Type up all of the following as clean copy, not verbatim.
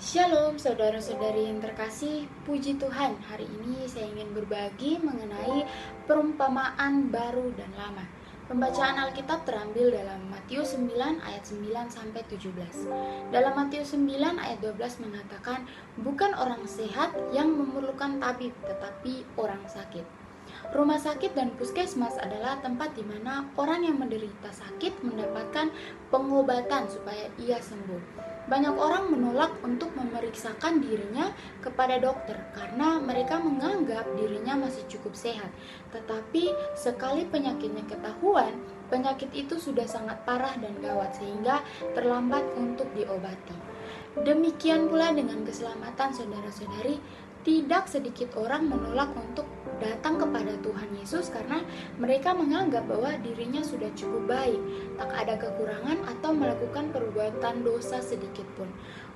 Shalom saudara-saudari yang terkasih, puji Tuhan. Hari ini saya ingin berbagi mengenai perumpamaan baru dan lama. Pembacaan Alkitab terambil dalam Matius 9 ayat 9 sampai 17. Dalam Matius 9 ayat 12 mengatakan, "Bukan orang sehat yang memerlukan tabib, tetapi orang sakit." Rumah sakit dan puskesmas adalah tempat di mana orang yang menderita sakit mendapatkan pengobatan supaya ia sembuh. Banyak orang menolak untuk memeriksakan dirinya kepada dokter karena mereka menganggap dirinya masih cukup sehat. Tetapi sekali penyakitnya ketahuan, penyakit itu sudah sangat parah dan gawat sehingga terlambat untuk diobati. Demikian pula dengan keselamatan saudara-saudari, tidak sedikit orang menolak untuk datang kepada Tuhan Yesus karena mereka menganggap bahwa dirinya sudah cukup baik, tak ada kekurangan atau melakukan perbuatan dosa sedikit pun.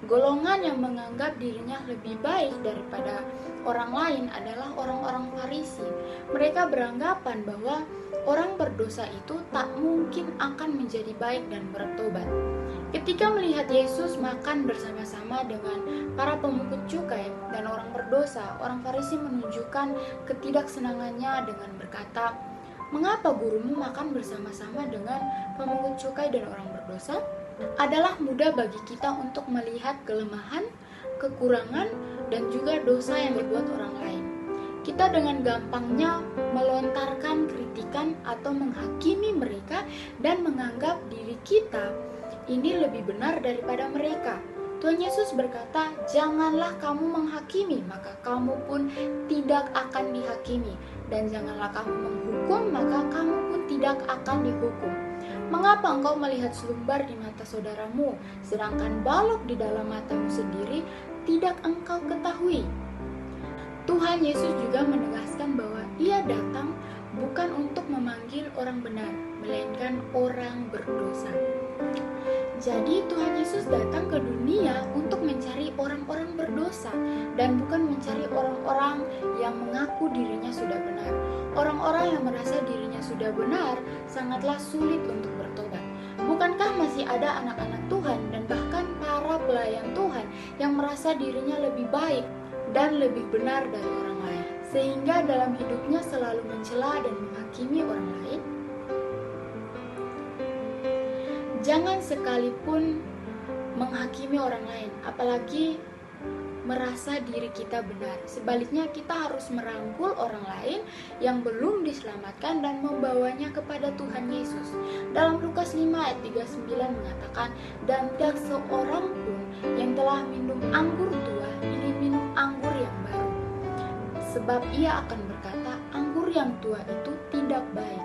Golongan yang menganggap dirinya lebih baik daripada orang lain adalah orang-orang Farisi. Mereka beranggapan bahwa orang berdosa itu tak mungkin akan menjadi baik dan bertobat. Ketika melihat Yesus makan bersama-sama dengan para pemungut cukai dan orang berdosa, orang Farisi menunjukkan ketidaksenangannya dengan berkata, "Mengapa gurumu makan bersama-sama dengan pemungut cukai dan orang berdosa?" Adalah mudah bagi kita untuk melihat kelemahan, kekurangan, dan juga dosa yang dibuat orang lain. Kita dengan gampangnya melontarkan kritikan atau menghakimi mereka dan menganggap diri kita ini lebih benar daripada mereka. Tuhan Yesus berkata, "Janganlah kamu menghakimi, maka kamu pun tidak akan dihakimi. Dan janganlah kamu menghukum, maka kamu pun tidak akan dihukum. Mengapa engkau melihat selumbar di mata saudaramu, sedangkan balok di dalam matamu sendiri tidak engkau ketahui?" Tuhan Yesus juga menegaskan bahwa Ia datang bukan untuk memanggil orang benar, melainkan orang berdosa. Jadi Tuhan Yesus datang ke dunia untuk mencari orang-orang berdosa dan bukan mencari orang-orang yang mengaku dirinya sudah benar. Orang-orang yang merasa dirinya sudah benar sangatlah sulit untuk bertobat. Bukankah masih ada anak-anak Tuhan dan bahkan para pelayan Tuhan yang merasa dirinya lebih baik dan lebih benar dari orang lain, sehingga dalam hidupnya selalu mencela dan menghakimi orang lain? Jangan sekalipun menghakimi orang lain, apalagi merasa diri kita benar. Sebaliknya, kita harus merangkul orang lain yang belum diselamatkan dan membawanya kepada Tuhan Yesus. Dalam Lukas 5 ayat 39 mengatakan, "Dan tidak seorang pun yang telah minum anggur tua ingin minum anggur yang baru. Sebab ia akan berkata, anggur yang tua itu tidak baik."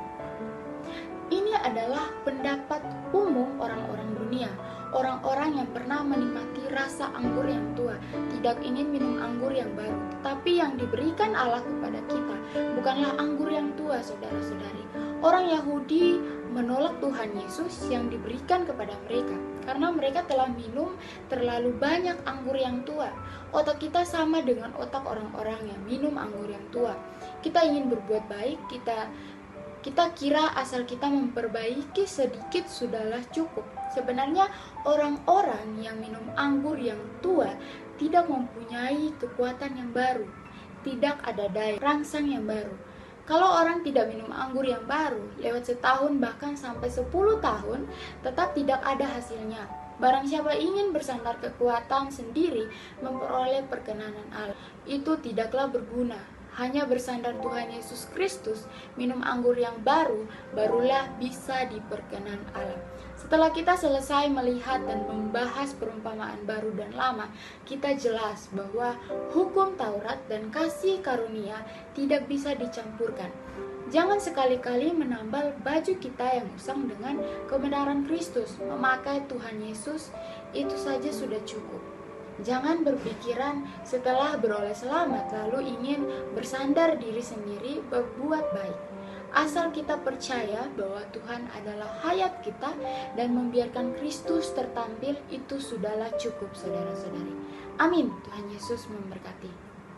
Ini adalah pendapat umum orang-orang dunia. Orang-orang yang pernah menikmati rasa anggur yang tua tidak ingin minum anggur yang baru. Tetapi yang diberikan Allah kepada kita bukanlah anggur yang tua, saudara-saudari. Orang Yahudi menolak Tuhan Yesus yang diberikan kepada mereka karena mereka telah minum terlalu banyak anggur yang tua. Otak kita sama dengan otak orang-orang yang minum anggur yang tua. Kita ingin berbuat baik, kita kira asal kita memperbaiki sedikit sudahlah cukup. Sebenarnya orang-orang yang minum anggur yang tua tidak mempunyai kekuatan yang baru, tidak ada daya rangsang yang baru. Kalau orang tidak minum anggur yang baru, lewat setahun bahkan sampai 10 tahun, tetap tidak ada hasilnya. Barang siapa ingin bersandar kekuatan sendiri memperoleh perkenanan Allah, itu tidaklah berguna. Hanya bersandar Tuhan Yesus Kristus, minum anggur yang baru, barulah bisa diperkenan Allah. Setelah kita selesai melihat dan membahas perumpamaan baru dan lama, kita jelas bahwa hukum Taurat dan kasih karunia tidak bisa dicampurkan. Jangan sekali-kali menambal baju kita yang usang dengan kebenaran Kristus. Memakai Tuhan Yesus itu saja sudah cukup. Jangan berpikiran setelah beroleh selamat lalu ingin bersandar diri sendiri berbuat baik. Asal kita percaya bahwa Tuhan adalah hayat kita dan membiarkan Kristus tertampil, itu sudahlah cukup, saudara-saudari. Amin. Tuhan Yesus memberkati.